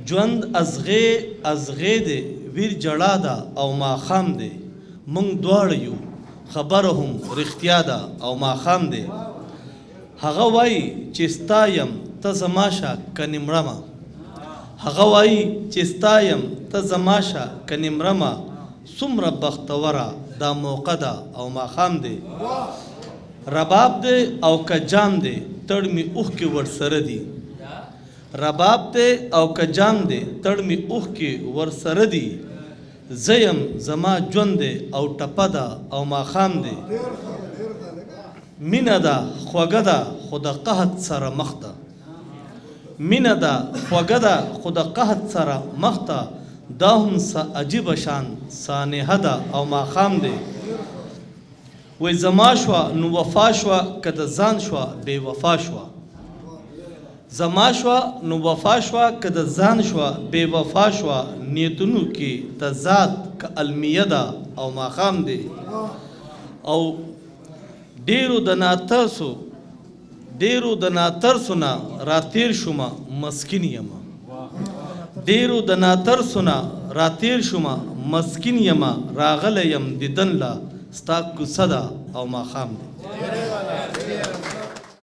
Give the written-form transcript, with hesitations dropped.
ژوند ازغې دی ویر جړا ده او ماښام دی موږ دواړه یو خبره هم رښتیا ده او ماښام دی هغه وایي چې ستا یم ته زما شه کنې مړمه هغه وایي چې ستا یم ته زما شه کنې مړمه څومره بختوره دا موقع ده او ماښام دی رباب دی او که جام دی تړ مې اوښکې ورسره دي رباب دی او که جام دی تړ مې اوښکې ورسره دي زه یم زما ژوند دی او ټپه ده او ماښام دی مینه ده خوږه ده خو د قحط سره مخ ده مینه ده خوږه ده خو د قحط سره مخ ده دا هم څه عجیبه شان سانحه ده او ماښام دی وای زما شوه نو وفا شوه که د ځان شوه بې وفا شوه زما شوه نو وفا شوه که د ځان شوه بې وفا شوه نیتونو کې تضاد که المیه ده او ماښام دی او ډېرو د ناترسو نه راتېر شومه مسکین یمه ډېرو د ناترسو نه راتېر شومه مسکین یمه راغلی یم دیدن له ستا کوڅه ده او ماښام دی